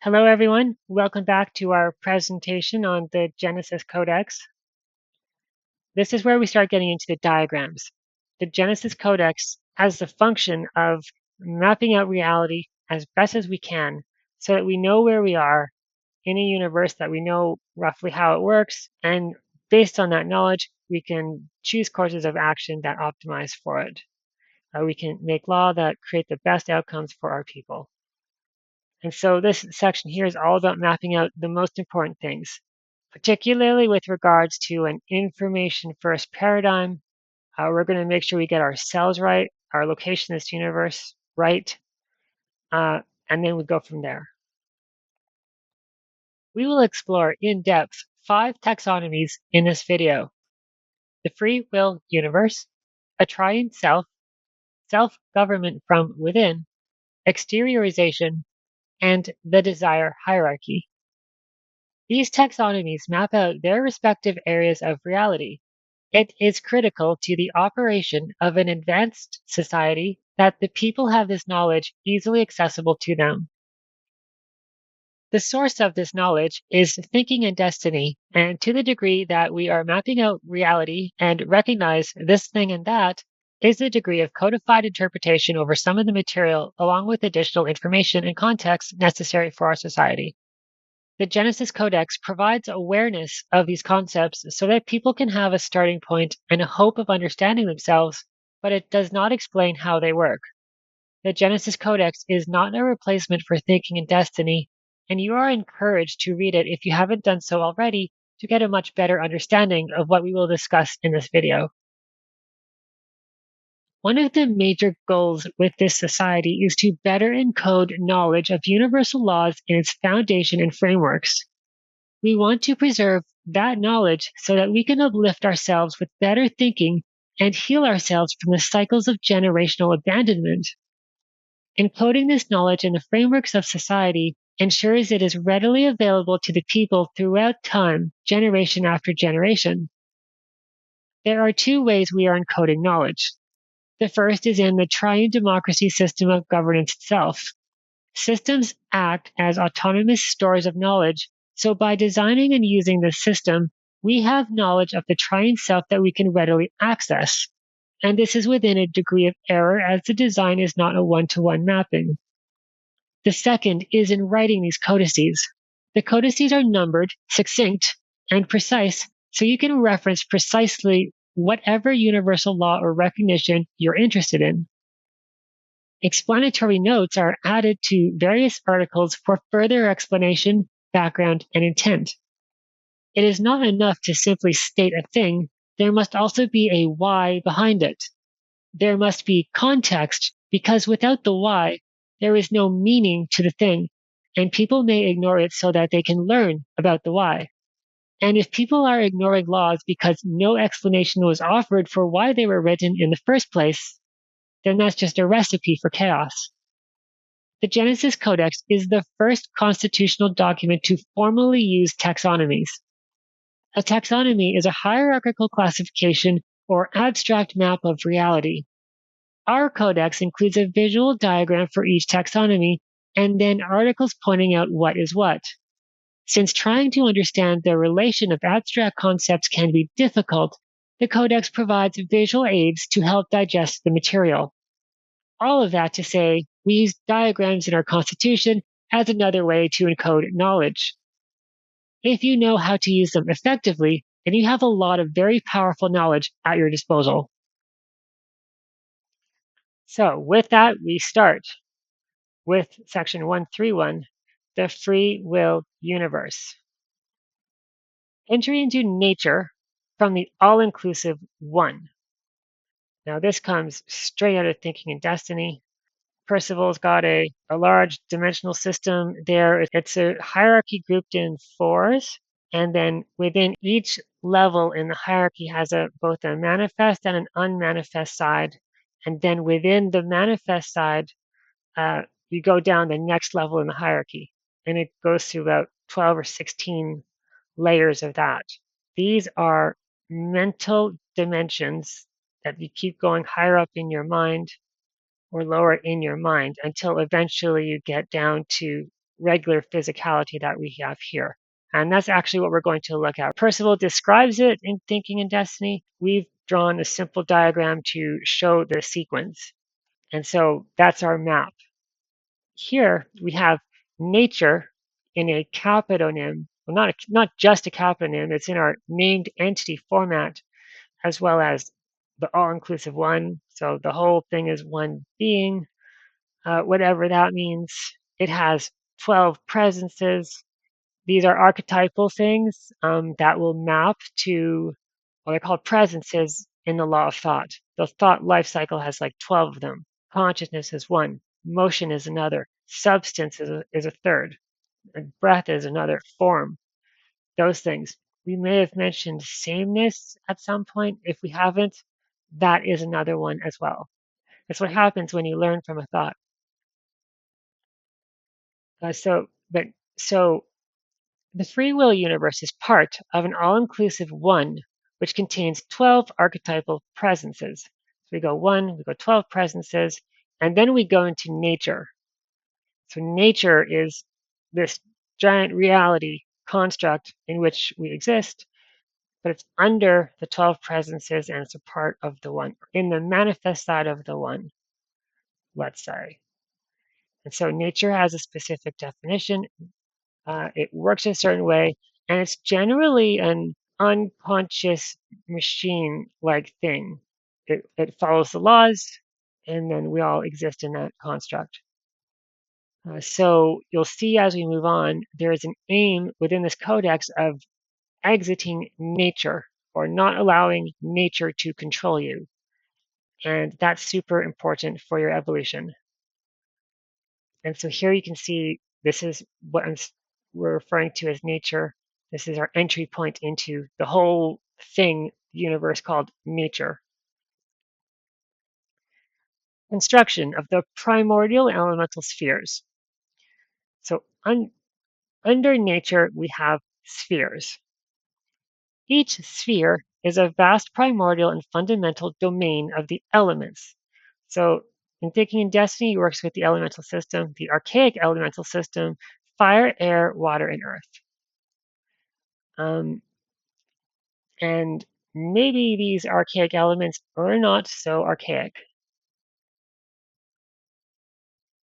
Hello, everyone. Welcome back to our presentation on the Genesis Codex. This is where we start getting into the diagrams. The Genesis Codex has the function of mapping out reality as best as we can so that we know where we are in a universe, that we know roughly how it works, and based on that knowledge, we can choose courses of action that optimize for it. We can make law that create the best outcomes for our people. And so this section here is all about mapping out the most important things, particularly with regards to an information first paradigm. We're going to make sure we get ourselves right, our location in this universe right, and then we go from there. We will explore in depth 5 taxonomies in this video: the free will universe, a triune self, self-government from within, exteriorization, and the desire hierarchy. These taxonomies map out their respective areas of reality. It is critical to the operation of an advanced society that the people have this knowledge easily accessible to them. The source of this knowledge is thinking and destiny, and to the degree that we are mapping out reality and recognize this thing and that is the degree of codified interpretation over some of the material along with additional information and context necessary for our society. The Genesis Codex provides awareness of these concepts so that people can have a starting point and a hope of understanding themselves, but it does not explain how they work. The Genesis Codex is not a replacement for thinking and destiny, and you are encouraged to read it if you haven't done so already to get a much better understanding of what we will discuss in this video. One of the major goals with this society is to better encode knowledge of universal laws in its foundation and frameworks. We want to preserve that knowledge so that we can uplift ourselves with better thinking and heal ourselves from the cycles of generational abandonment. Encoding this knowledge in the frameworks of society ensures it is readily available to the people throughout time, generation after generation. There are 2 ways we are encoding knowledge. The first is in the triune democracy system of governance itself. Systems act as autonomous stores of knowledge, so by designing and using this system, we have knowledge of the triune self that we can readily access. And this is within a degree of error as the design is not a one-to-one mapping. The second is in writing these codices. The codices are numbered, succinct, and precise, so you can reference precisely whatever universal law or recognition you're interested in. Explanatory notes are added to various articles for further explanation, background, and intent. It is not enough to simply state a thing, there must also be a why behind it. There must be context, because without the why, there is no meaning to the thing, and people may ignore it so that they can learn about the why. And if people are ignoring laws because no explanation was offered for why they were written in the first place, then that's just a recipe for chaos. The Genesis Codex is the first constitutional document to formally use taxonomies. A taxonomy is a hierarchical classification or abstract map of reality. Our codex includes a visual diagram for each taxonomy and then articles pointing out what is what. Since trying to understand the relation of abstract concepts can be difficult, the codex provides visual aids to help digest the material. All of that to say, we use diagrams in our Constitution as another way to encode knowledge. If you know how to use them effectively, then you have a lot of very powerful knowledge at your disposal. So with that, we start with section 131, the free will universe. Entry into nature from the all-inclusive one. Now this comes straight out of Thinking and Destiny. Percival's got a large dimensional system there. It's a hierarchy grouped in 4s, and then within each level in the hierarchy has both a manifest and an unmanifest side. And then within the manifest side, you go down the next level in the hierarchy, and it goes through about 12 or 16 layers of that. These are mental dimensions that you keep going higher up in your mind or lower in your mind until eventually you get down to regular physicality that we have here. And that's actually what we're going to look at. Percival describes it in Thinking and Destiny. We've drawn a simple diagram to show the sequence. And so that's our map. Here we have nature in a capitonym, well, not just a capitonym, it's in our named entity format, as well as the all-inclusive one. So the whole thing is one being, whatever that means. It has 12 presences. These are archetypal things that will map to what are called presences in the law of thought. The thought life cycle has like 12 of them. Consciousness is one, motion is another, substance is a third, and breath is another, form, those things. We may have mentioned sameness at some point. If we haven't, that is another one as well. That's what happens when you learn from a thought. So the free will universe is part of an all-inclusive one, which contains 12 archetypal presences. So we go 1, we go 12 presences, and then we go into nature. So nature is this giant reality construct in which we exist, but it's under the 12 presences and it's a part of the one, in the manifest side of the one, let's say. And so nature has a specific definition. It works a certain way, and it's generally an unconscious machine-like thing. It follows the laws, and then we all exist in that construct. So you'll see as we move on, there is an aim within this codex of exiting nature or not allowing nature to control you. And that's super important for your evolution. And so here you can see this is what we're referring to as nature. This is our entry point into the whole thing, universe called nature. Construction of the primordial elemental spheres. So under nature, we have spheres. Each sphere is a vast primordial and fundamental domain of the elements. So in Thinking in Destiny, it works with the elemental system, the archaic elemental system, fire, air, water, and earth. And maybe these archaic elements are not so archaic.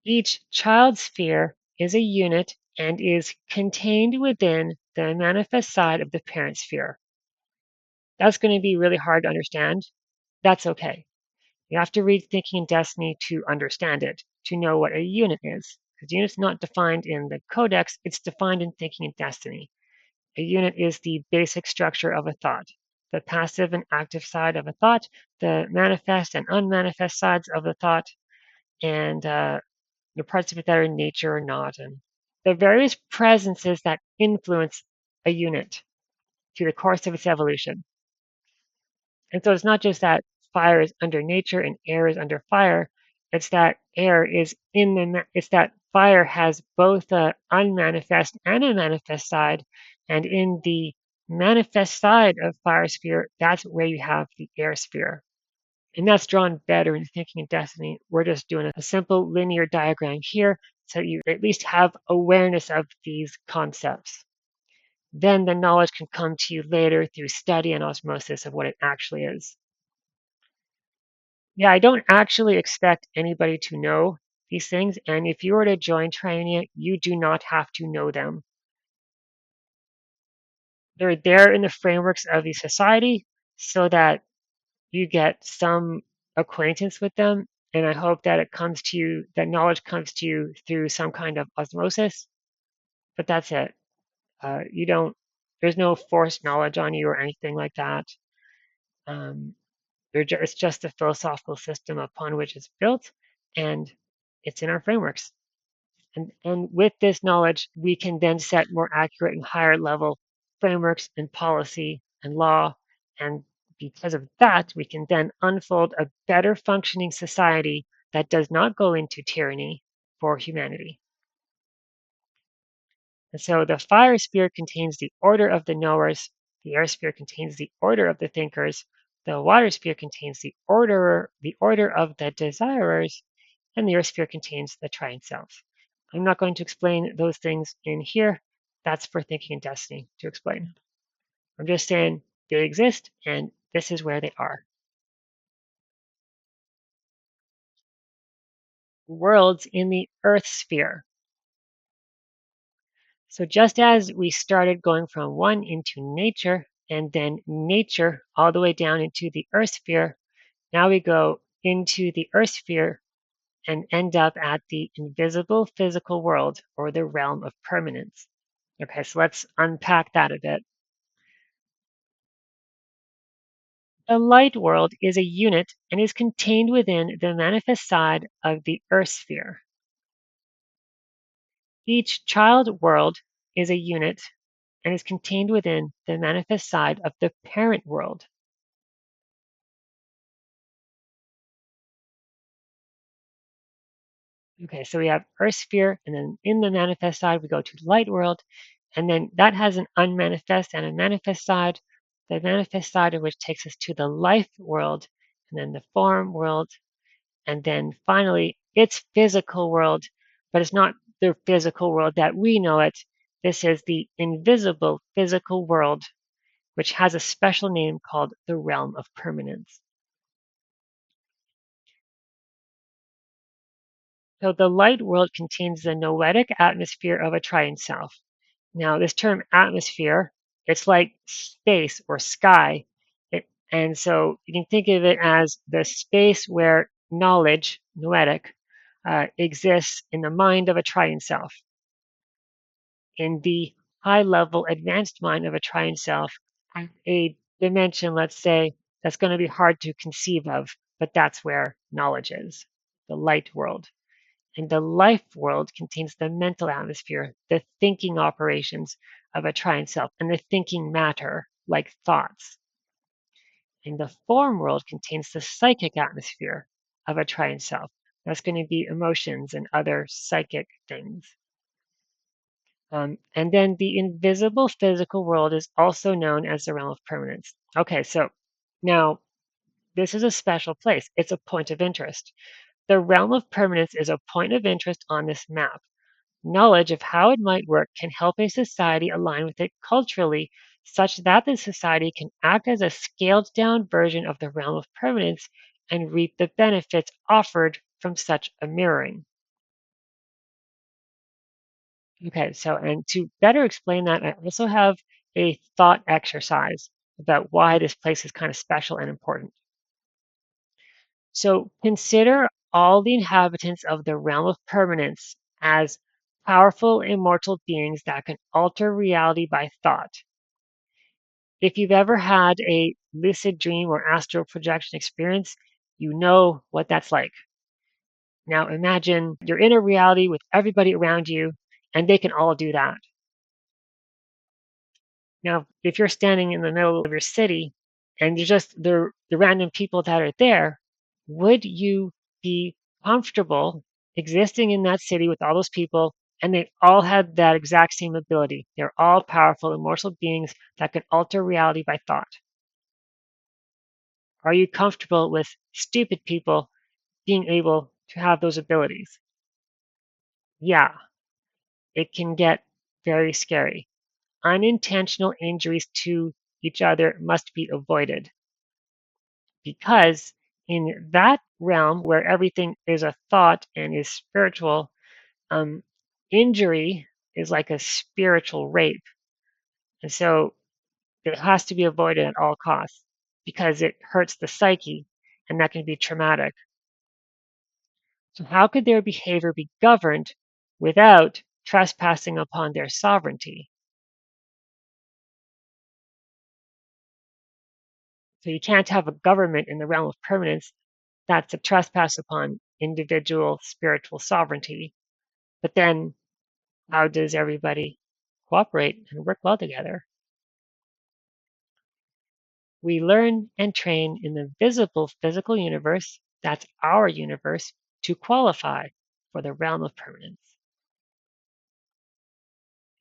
Each child sphere is a unit and is contained within the manifest side of the parent sphere. That's going to be really hard to understand. That's okay. You have to read Thinking in Destiny to understand it, to know what a unit is. Because unit's not defined in the Codex, it's defined in Thinking in Destiny. A unit is the basic structure of a thought, the passive and active side of a thought, the manifest and unmanifest sides of the thought, and the parts of it that are in nature or not, and the various presences that influence a unit through the course of its evolution. And so it's not just that fire is under nature and air is under fire. It's that air is in it's that fire has both a unmanifest and a manifest side. And in the manifest side of fire sphere, that's where you have the air sphere. And that's drawn better in Thinking in Destiny. We're just doing a simple linear diagram here so you at least have awareness of these concepts. Then the knowledge can come to you later through study and osmosis of what it actually is. Yeah, I don't actually expect anybody to know these things. And if you were to join Triunia, you do not have to know them. They're there in the frameworks of the society so that you get some acquaintance with them. And I hope that it comes to you, that knowledge comes to you through some kind of osmosis. But that's it. There's no forced knowledge on you or anything like that. Um, it's just a philosophical system upon which it's built, and it's in our frameworks. And with this knowledge, we can then set more accurate and higher level frameworks and policy and law. And because of that, we can then unfold a better functioning society that does not go into tyranny for humanity. And so the fire sphere contains the order of the knowers, the air sphere contains the order of the thinkers, the water sphere contains the order of the desirers, and the earth sphere contains the Triune Self. I'm not going to explain those things in here. That's for thinking and destiny to explain. I'm just saying they exist and this is where they are. Worlds in the Earth sphere. So just as we started going from one into nature and then nature all the way down into the Earth sphere, now we go into the Earth sphere and end up at the invisible physical world or the realm of permanence. Okay, so let's unpack that a bit. The light world is a unit and is contained within the manifest side of the Earth sphere. Each child world is a unit and is contained within the manifest side of the parent world. Okay, so we have Earth sphere, and then in the manifest side, we go to light world, and then that has an unmanifest and a manifest side. The manifest side of which takes us to the life world, and then the form world, and then finally its physical world, but it's not the physical world that we know it. This is the invisible physical world, which has a special name called the realm of permanence. So the light world contains the noetic atmosphere of a triune self. Now, this term atmosphere, it's like space or sky. And so you can think of it as the space where knowledge, noetic, exists in the mind of a triune self. In the high level advanced mind of a triune self, a dimension, let's say, that's going to be hard to conceive of, but that's where knowledge is, the light world. And the life world contains the mental atmosphere, the thinking operations of a triune self, and the thinking matter, like thoughts. And the form world contains the psychic atmosphere of a triune self. That's going to be emotions and other psychic things. And then the invisible physical world is also known as the realm of permanence. Okay, so now this is a special place. It's a point of interest. The realm of permanence is a point of interest on this map. Knowledge of how it might work can help a society align with it culturally such that the society can act as a scaled down version of the realm of permanence and reap the benefits offered from such a mirroring. Okay, so and to better explain that, I also have a thought exercise about why this place is kind of special and important. So consider all the inhabitants of the realm of permanence as powerful immortal beings that can alter reality by thought. If you've ever had a lucid dream or astral projection experience, you know what that's like. Now imagine you're in a reality with everybody around you and they can all do that. Now, if you're standing in the middle of your city and you're just the random people that are there, would you be comfortable existing in that city with all those people and they all had that exact same ability? They're all powerful, immortal beings that can alter reality by thought. Are you comfortable with stupid people being able to have those abilities? Yeah, it can get very scary. Unintentional injuries to each other must be avoided because in that realm where everything is a thought and is spiritual, um, injury is like a spiritual rape. And so it has to be avoided at all costs because it hurts the psyche and that can be traumatic. So, how could their behavior be governed without trespassing upon their sovereignty? So, you can't have a government in the realm of permanence that's a trespass upon individual spiritual sovereignty. But then, how does everybody cooperate and work well together? We learn and train in the visible physical universe, that's our universe, to qualify for the realm of permanence.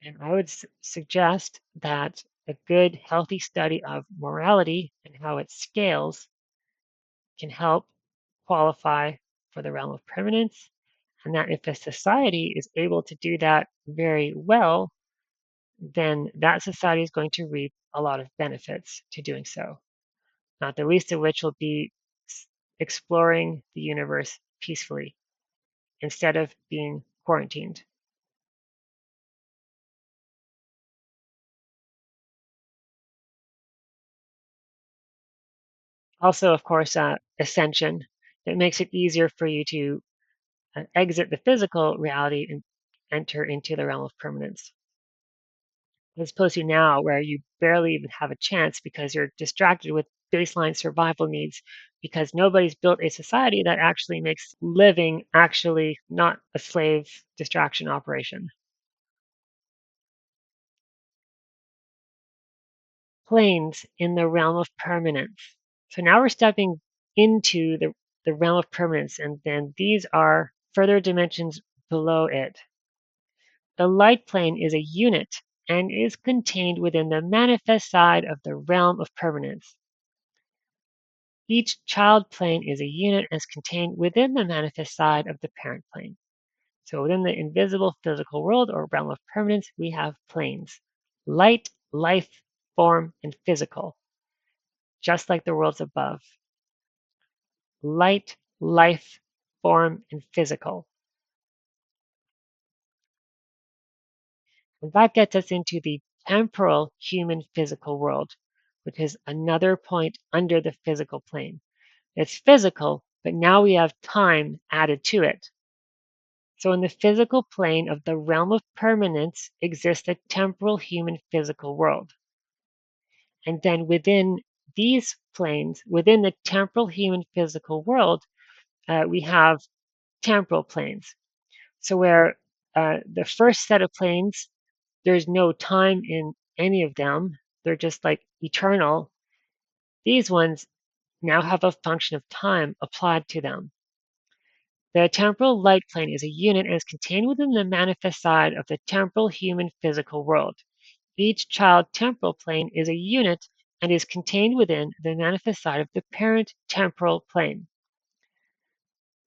And I would suggest that a good, healthy study of morality and how it scales can help qualify for the realm of permanence. And that if a society is able to do that very well, then that society is going to reap a lot of benefits to doing so, not the least of which will be exploring the universe peacefully instead of being quarantined. Also, of course, ascension. It makes it easier for you to exit the physical reality and enter into the realm of permanence. As opposed to now, where you barely even have a chance because you're distracted with baseline survival needs, because nobody's built a society that actually makes living actually not a slave distraction operation. Planes in the realm of permanence. So now we're stepping into the realm of permanence, and then these are further dimensions below it. The light plane is a unit and is contained within the manifest side of the realm of permanence. Each child plane is a unit and is contained within the manifest side of the parent plane. So within the invisible physical world or realm of permanence, we have planes: light, life, form, and physical, just like the worlds above. Light, life, form, and physical. And that gets us into the temporal human physical world, which is another point under the physical plane. It's physical, but now we have time added to it. So in the physical plane of the realm of permanence exists a temporal human physical world. And then within these planes, within the temporal human physical world, we have temporal planes. So where the first set of planes, there's no time in any of them. They're just like eternal. These ones now have a function of time applied to them. The temporal light plane is a unit and is contained within the manifest side of the temporal human physical world. Each child temporal plane is a unit and is contained within the manifest side of the parent temporal plane.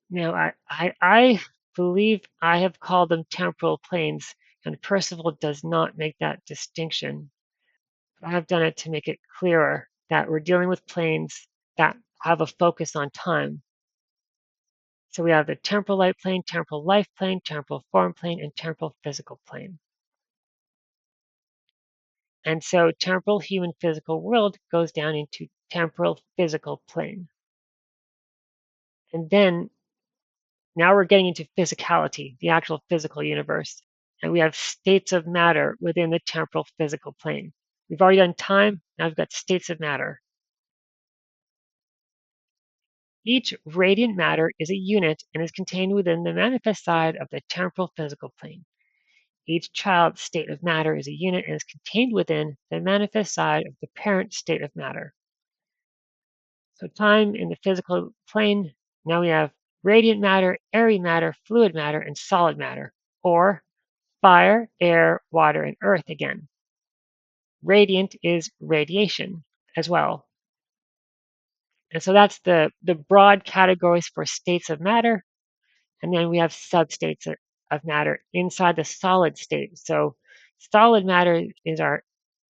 Now, I believe I have called them temporal planes, and Percival does not make that distinction. I have done it to make it clearer that we're dealing with planes that have a focus on time. So we have the temporal light plane, temporal life plane, temporal form plane, and temporal physical plane. And so temporal human physical world goes down into temporal physical plane. And then now we're getting into physicality, the actual physical universe. And we have states of matter within the temporal physical plane. We've already done time, now we've got states of matter. Each radiant matter is a unit and is contained within the manifest side of the temporal physical plane. Each child state of matter is a unit and is contained within the manifest side of the parent state of matter. So time in the physical plane, now we have radiant matter, airy matter, fluid matter, and solid matter, or fire, air, water, and earth again. Radiant is radiation as well. And so that's the broad categories for states of matter. And then we have substates of matter inside the solid state. So solid matter is our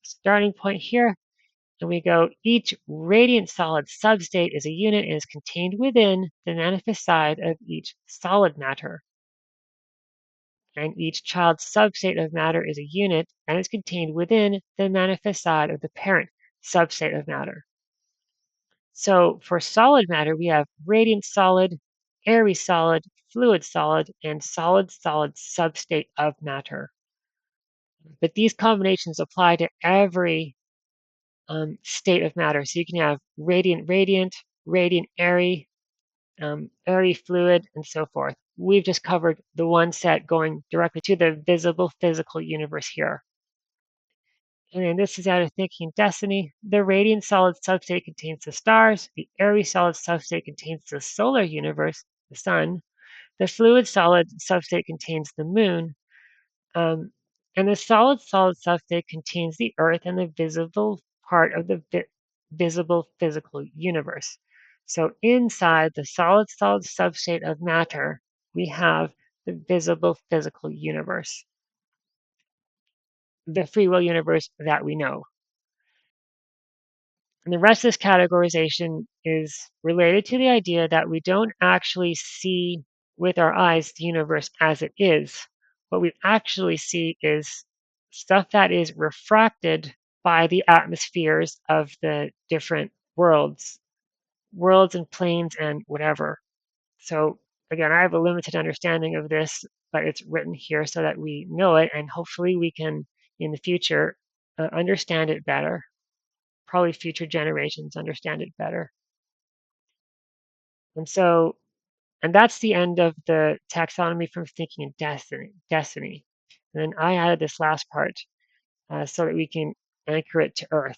starting point here. And we go, each radiant solid substate is a unit and is contained within the manifest side of each solid matter. And each child substate of matter is a unit and is contained within the manifest side of the parent substate of matter. So for solid matter, we have radiant solid, airy solid, fluid solid, and solid solid substate of matter. But these combinations apply to every state of matter. So you can have radiant radiant, radiant airy, airy fluid, and so forth. We've just covered the one set going directly to the visible physical universe here. And then this is out of Thinking Destiny. The radiant solid substate contains the stars. The airy solid substate contains the solar universe, the sun. The fluid solid substate contains the moon. Um, and the solid solid substate contains the earth and the visible part of the visible physical universe. So inside the solid solid substate of matter, we have the visible physical universe, the free will universe that we know. And the rest of this categorization is related to the idea that we don't actually see with our eyes the universe as it is. What we actually see is stuff that is refracted by the atmospheres of the different worlds and planes and whatever. So again, I have a limited understanding of this, but it's written here so that we know it, and hopefully we can, in the future, understand it better. Probably future generations understand it better. And so, and that's the end of the taxonomy from thinking in destiny. And then I added this last part so that we can anchor it to Earth.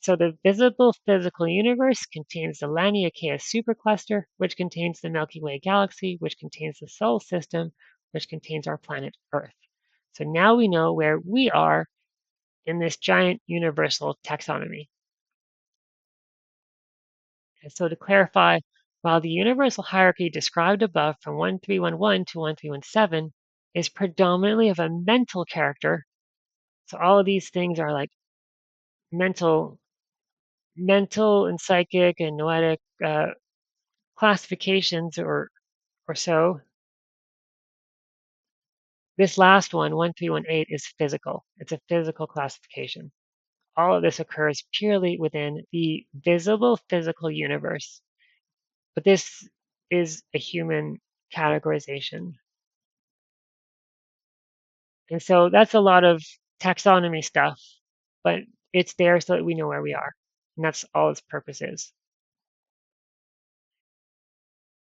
So the visible physical universe contains the Laniakea supercluster, which contains the Milky Way galaxy, which contains the solar system, which contains our planet Earth. So now we know where we are in this giant universal taxonomy. And so to clarify, while the universal hierarchy described above from 1311 to 1317 is predominantly of a mental character, so all of these things are like mental and psychic and noetic classifications or so. This last one, 1318, is physical. It's a physical classification. All of this occurs purely within the visible physical universe. But this is a human categorization. And so that's a lot of taxonomy stuff, but it's there so that we know where we are. And that's all its purpose is.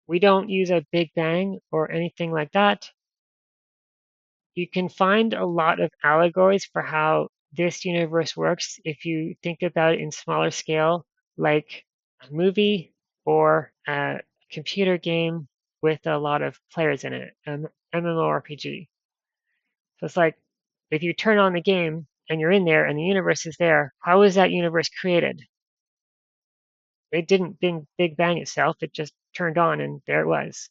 We don't use a Big Bang or anything like that. You can find a lot of allegories for how this universe works if you think about it in smaller scale, like a movie or a computer game with a lot of players in it, an MMORPG. So it's like if you turn on the game and you're in there and the universe is there, how is that universe created? It didn't Big Bang itself, it just turned on and there it was.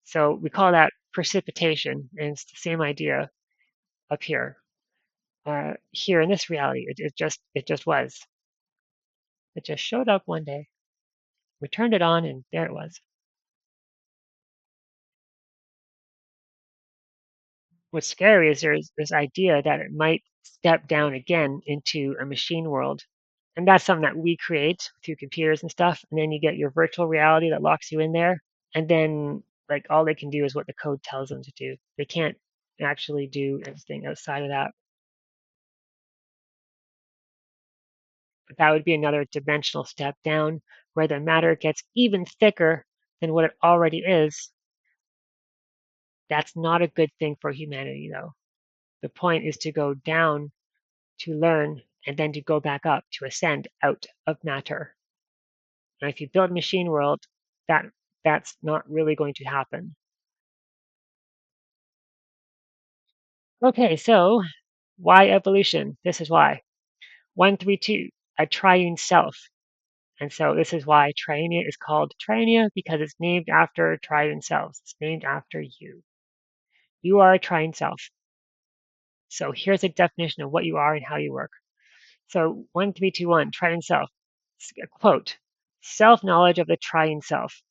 So we call that precipitation, and it's the same idea up here. Here in this reality, it just was. It just showed up one day. We turned it on and there it was. What's scary is there's this idea that it might step down again into a machine world. And that's something that we create through computers and stuff. And then you get your virtual reality that locks you in there. And then like all they can do is what the code tells them to do. They can't actually do anything outside of that. But that would be another dimensional step down where the matter gets even thicker than what it already is. That's not a good thing for humanity, though. The point is to go down to learn and then to go back up to ascend out of matter. And if you build machine world, that's not really going to happen. Okay, so why evolution? This is why. 132, a triune self. And so this is why Triunia is called Triunia, because it's named after triune selves. It's named after you. You are a triune self. So here's a definition of what you are and how you work. So 1321, triune self. Quote, self-knowledge of the triune self.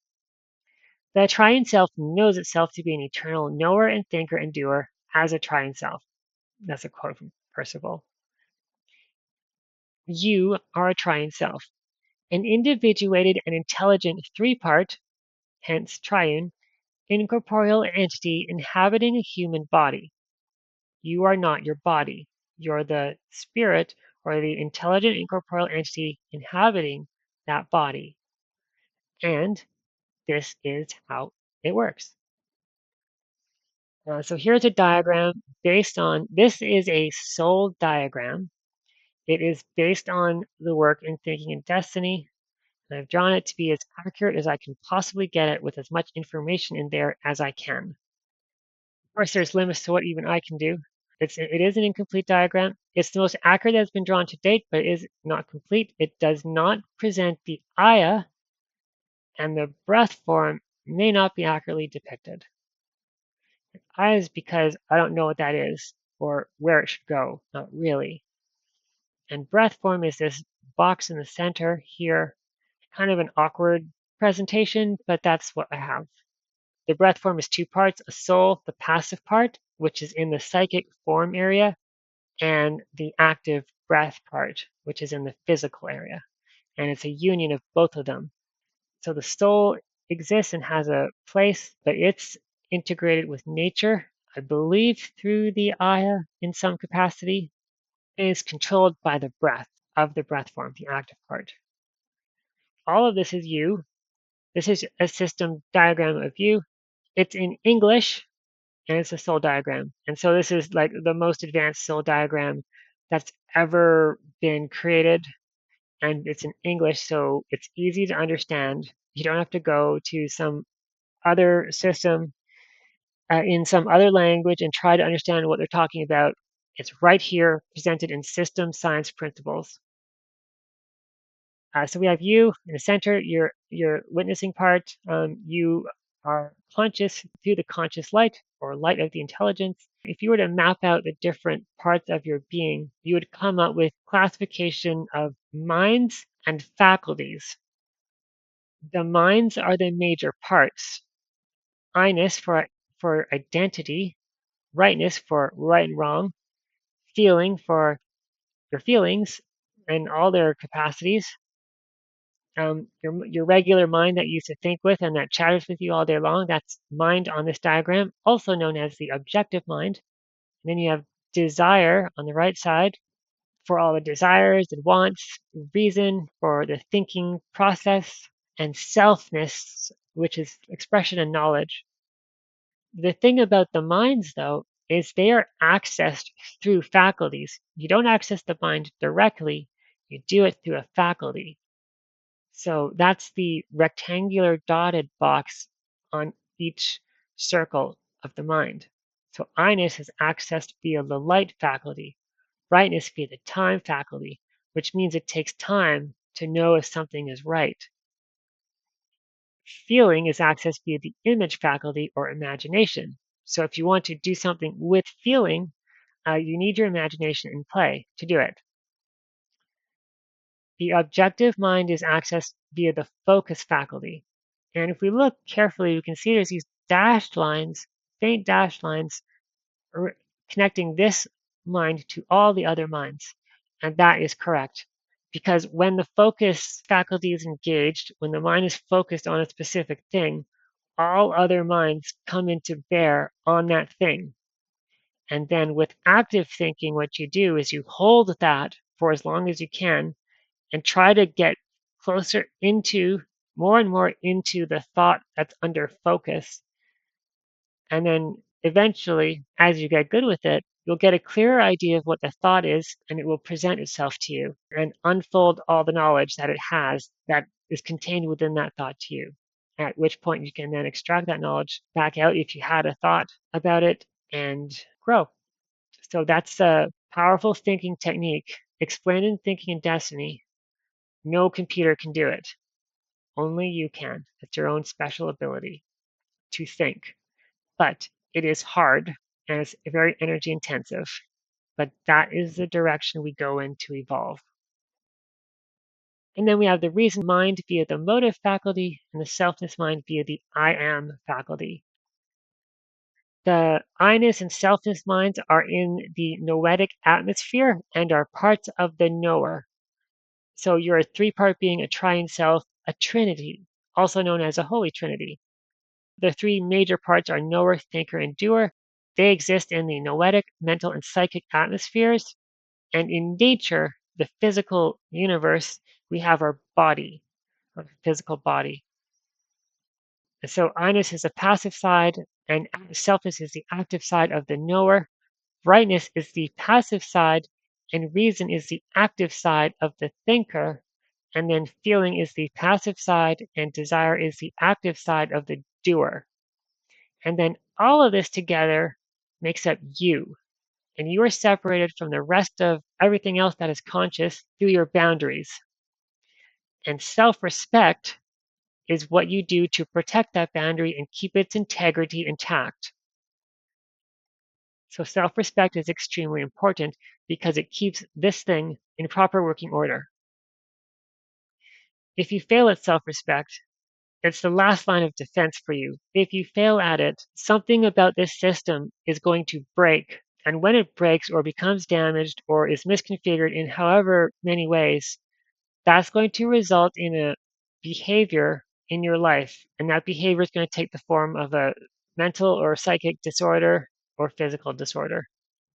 The triune self knows itself to be an eternal knower and thinker and doer as a triune self. That's a quote from Percival. You are a triune self, an individuated and intelligent three-part, hence triune, incorporeal entity inhabiting a human body. You are not your body. You're the spirit or the intelligent incorporeal entity inhabiting that body. And this is how it works. So here's a diagram based on, this is a soul diagram. It is based on the work in Thinking in Destiny. And I've drawn it to be as accurate as I can possibly get it with as much information in there as I can. Of course, there's limits to what even I can do. It is an incomplete diagram. It's the most accurate that's been drawn to date, but it is not complete. It does not present the ayah, and the breath form may not be accurately depicted. I is because I don't know what that is or where it should go, not really. And breath form is this box in the center here, kind of an awkward presentation, but that's what I have. The breath form is two parts, a soul, the passive part, which is in the psychic form area, and the active breath part, which is in the physical area. And it's a union of both of them. So the soul exists and has a place, but it's integrated with nature, I believe through the Aya in some capacity. It is controlled by the breath of the breath form, the active part. All of this is you. This is a system diagram of you. It's in English, and it's a soul diagram. And so this is like the most advanced soul diagram that's ever been created. And it's in English, so it's easy to understand. You don't have to go to some other system in some other language and try to understand what they're talking about. It's right here presented in system science principles. So we have you in the center, your witnessing part. You are conscious through the conscious light or light of the intelligence. If you were to map out the different parts of your being, you would come up with classification of minds and faculties. The minds are the major parts. I-ness for identity, rightness for right and wrong, feeling for your feelings and all their capacities, your regular mind that you used to think with and that chatters with you all day long, that's mind on this diagram, also known as the objective mind. And then you have desire on the right side for all the desires and wants, reason for the thinking process, and selfness, which is expression and knowledge. The thing about the minds, though, is they are accessed through faculties. You don't access the mind directly, you do it through a faculty. So that's the rectangular dotted box on each circle of the mind. So I-ness is accessed via the light faculty, rightness via the time faculty, which means it takes time to know if something is right. Feeling is accessed via the image faculty or imagination. So if you want to do something with feeling, you need your imagination in play to do it. The objective mind is accessed via the focus faculty. And if we look carefully, we can see there's these dashed lines, faint dashed lines, connecting this mind to all the other minds. And that is correct. Because when the focus faculty is engaged, when the mind is focused on a specific thing, all other minds come into bear on that thing. And then with active thinking, what you do is you hold that for as long as you can and try to get closer into more and more into the thought that's under focus. And then eventually, as you get good with it, you'll get a clearer idea of what the thought is, and it will present itself to you and unfold all the knowledge that it has that is contained within that thought to you. At which point you can then extract that knowledge back out if you had a thought about it and grow. So that's a powerful thinking technique explained in Thinking and Destiny. No computer can do it. Only you can. It's your own special ability to think. But it is hard and it's very energy intensive. But that is the direction we go in to evolve. And then we have the reason mind via the motive faculty and the selfness mind via the I am faculty. The I-ness and selfness minds are in the noetic atmosphere and are parts of the knower. So you're a three-part being, a triune self, a trinity, also known as a holy trinity. The three major parts are knower, thinker, and doer. They exist in the noetic, mental, and psychic atmospheres. And in nature, the physical universe, we have our body, our physical body. And so I-ness is the passive side, and selfness is the active side of the knower. Rightness is the passive side, and reason is the active side of the thinker. And then feeling is the passive side, and desire is the active side of the doer. And then all of this together makes up you. And you are separated from the rest of everything else that is conscious through your boundaries. And self respect is what you do to protect that boundary and keep its integrity intact. So self-respect is extremely important because it keeps this thing in proper working order. If you fail at self-respect, it's the last line of defense for you. If you fail at it, something about this system is going to break. And when it breaks or becomes damaged or is misconfigured in however many ways, that's going to result in a behavior in your life. And that behavior is going to take the form of a mental or psychic disorder or physical disorder.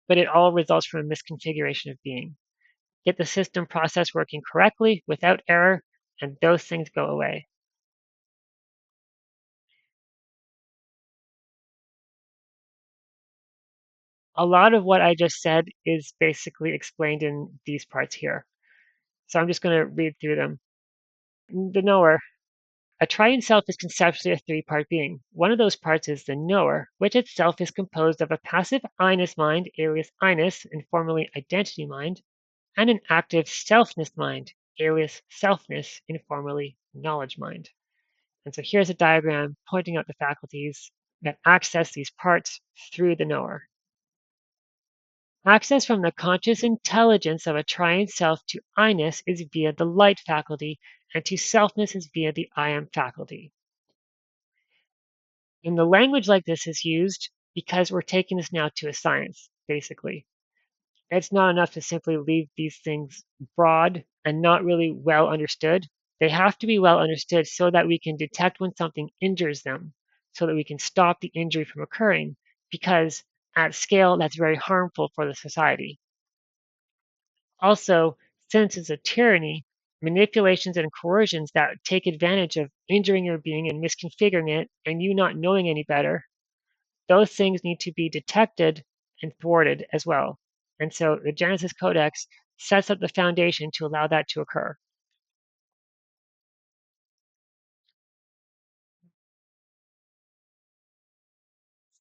But it all results from a misconfiguration of being. Get the system process working correctly without error, and those things go away. A lot of what I just said is basically explained in these parts here. So I'm just going to read through them. The knower. A triune self is conceptually a three-part being. One of those parts is the knower, which itself is composed of a passive I-ness mind, alias I-ness, informally identity mind, and an active selfness mind, alias selfness, informally knowledge mind. And so here's a diagram pointing out the faculties that access these parts through the knower. Access from the conscious intelligence of a triune self to I-ness is via the light faculty, and to selfness is via the I am faculty. And the language like this is used because we're taking this now to a science, basically. It's not enough to simply leave these things broad and not really well understood. They have to be well understood so that we can detect when something injures them, so that we can stop the injury from occurring, because at scale, that's very harmful for the society. Also, since it's a tyranny, manipulations and coercions that take advantage of injuring your being and misconfiguring it, and you not knowing any better, those things need to be detected and thwarted as well. And so the Genesis Codex sets up the foundation to allow that to occur.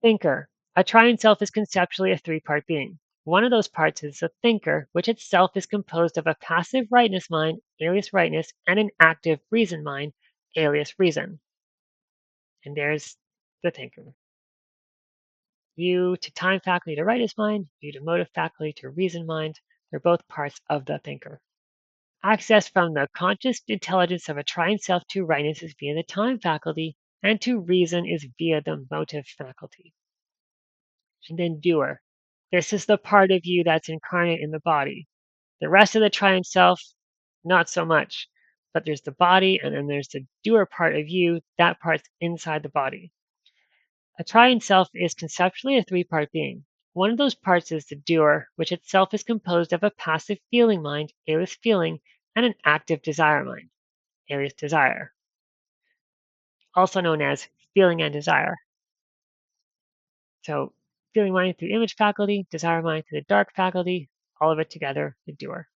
Thinker. A triune self is conceptually a three-part being. One of those parts is the thinker, which itself is composed of a passive rightness mind, alias rightness, and an active reason mind, alias reason. And there's the thinker. View to time faculty to rightness mind, view to motive faculty to reason mind. They're both parts of the thinker. Access from the conscious intelligence of a triune self to rightness is via the time faculty, and to reason is via the motive faculty. And then doer. This is the part of you that's incarnate in the body. The rest of the triune self, not so much. But there's the body, and then there's the doer part of you. That part's inside the body. A triune self is conceptually a three-part being. One of those parts is the doer, which itself is composed of a passive feeling mind, alias feeling, and an active desire mind, alias desire, also known as feeling and desire. So feeling mind through image faculty, desire mind through the dark faculty, all of it together, the doer.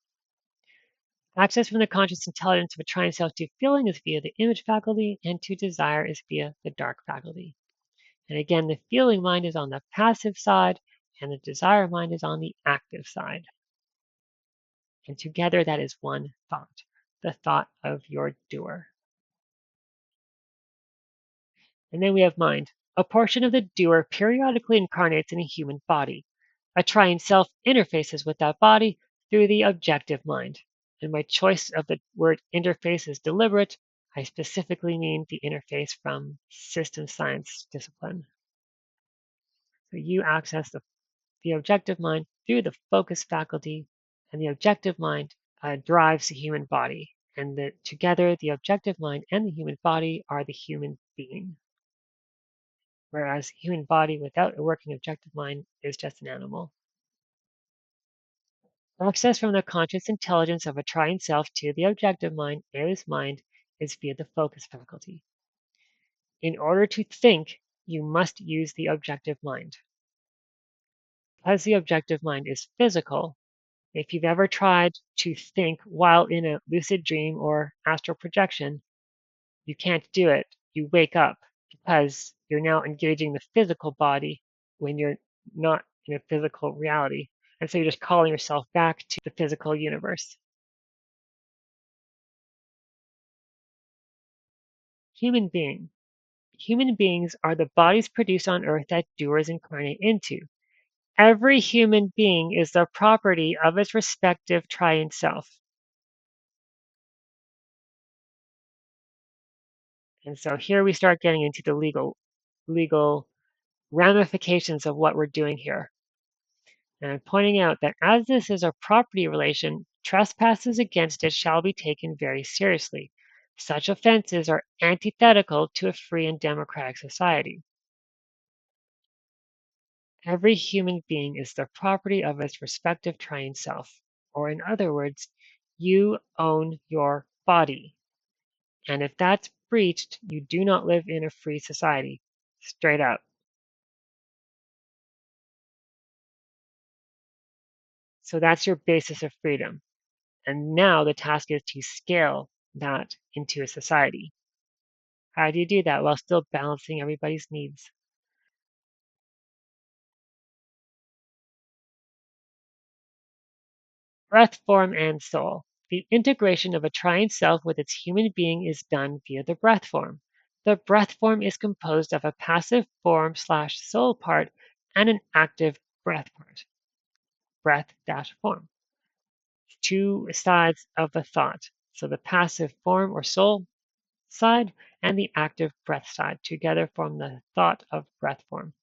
Access from the conscious intelligence of a triune self to feeling is via the image faculty, and to desire is via the dark faculty. And again, the feeling mind is on the passive side, and the desire mind is on the active side. And together, that is one thought, the thought of your doer. And then we have mind. A portion of the doer periodically incarnates in a human body. A triune self interfaces with that body through the objective mind. And my choice of the word interface is deliberate. I specifically mean the interface from system science discipline. So you access the objective mind through the focus faculty, and the objective mind drives the human body. And together, the objective mind and the human body are the human being. Whereas human body without a working objective mind is just an animal. Access from the conscious intelligence of a triune self to the objective mind, alias mind, is via the focus faculty. In order to think, you must use the objective mind. Because the objective mind is physical, if you've ever tried to think while in a lucid dream or astral projection, you can't do it. You wake up because you're now engaging the physical body when you're not in a physical reality. And so you're just calling yourself back to the physical universe. Human being. Human beings are the bodies produced on earth that doers incarnate into. Every human being is the property of its respective triune self. And so here we start getting into the legal ramifications of what we're doing here. And I'm pointing out that as this is a property relation, trespasses against it shall be taken very seriously. Such offenses are antithetical to a free and democratic society. Every human being is the property of its respective triune self. Or in other words, you own your body. And if that's breached, you do not live in a free society. Straight up. So that's your basis of freedom. And now the task is to scale that into a society. How do you do that while still balancing everybody's needs? Breath, form, and soul. The integration of a triune self with its human being is done via the breath form. The breath form is composed of a passive form/soul part and an active breath part. Breath-form. Two sides of a thought. So the passive form or soul side and the active breath side together form the thought of breath form.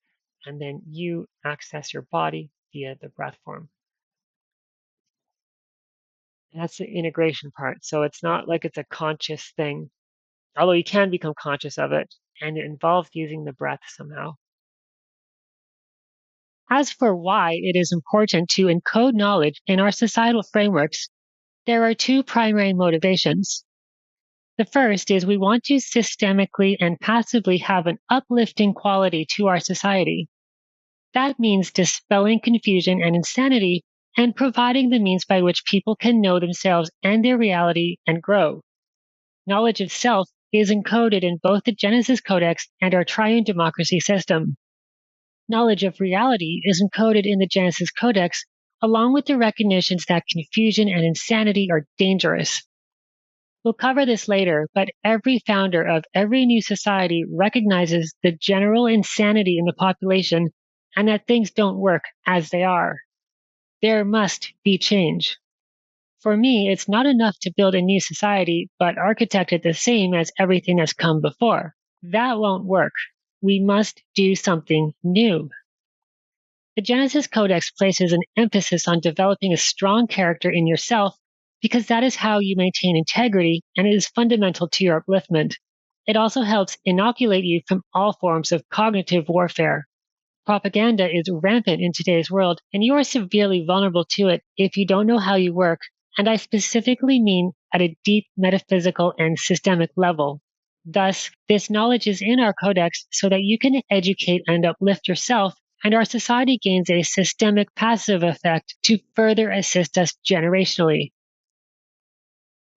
And then you access your body via the breath form. And that's the integration part. So it's not like it's a conscious thing, although you can become conscious of it, and it involves using the breath somehow. As for why it is important to encode knowledge in our societal frameworks, there are two primary motivations. The first is we want to systemically and passively have an uplifting quality to our society. That means dispelling confusion and insanity and providing the means by which people can know themselves and their reality and grow. Knowledge of self is encoded in both the Genesis Codex and our Triune Democracy system. Knowledge of reality is encoded in the Genesis Codex, along with the recognitions that confusion and insanity are dangerous. We'll cover this later, but every founder of every new society recognizes the general insanity in the population and that things don't work as they are. There must be change. For me, it's not enough to build a new society, but architect it the same as everything that's come before. That won't work. We must do something new. The Genesis Codex places an emphasis on developing a strong character in yourself because that is how you maintain integrity and it is fundamental to your upliftment. It also helps inoculate you from all forms of cognitive warfare. Propaganda is rampant in today's world, and you are severely vulnerable to it if you don't know how you work, and I specifically mean at a deep metaphysical and systemic level. Thus, this knowledge is in our codex so that you can educate and uplift yourself, and our society gains a systemic passive effect to further assist us generationally.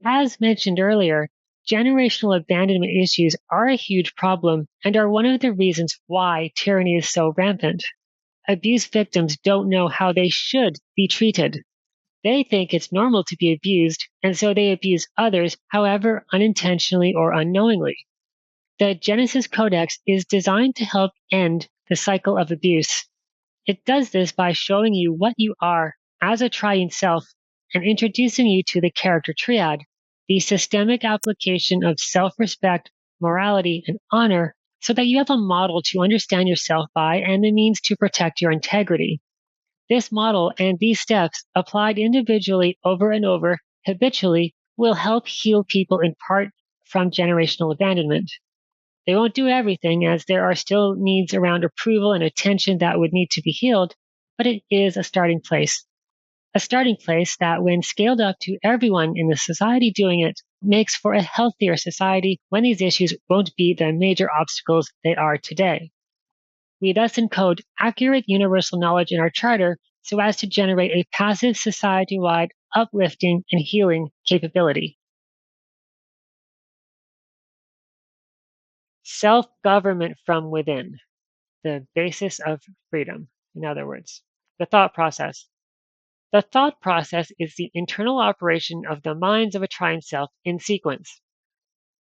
As mentioned earlier, generational abandonment issues are a huge problem and are one of the reasons why tyranny is so rampant. Abuse victims don't know how they should be treated. They think it's normal to be abused, and so they abuse others, however unintentionally or unknowingly. The Genesis Codex is designed to help end the cycle of abuse. It does this by showing you what you are as a triune self and introducing you to the character triad, the systemic application of self-respect, morality, and honor, so that you have a model to understand yourself by and the means to protect your integrity. This model and these steps, applied individually over and over, habitually, will help heal people in part from generational abandonment. They won't do everything, as there are still needs around approval and attention that would need to be healed, but it is a starting place. A starting place that, when scaled up to everyone in the society doing it, makes for a healthier society when these issues won't be the major obstacles they are today. We thus encode accurate universal knowledge in our charter so as to generate a passive society-wide uplifting and healing capability. Self-government from within, the basis of freedom, in other words. The thought process. The thought process is the internal operation of the minds of a triune self in sequence.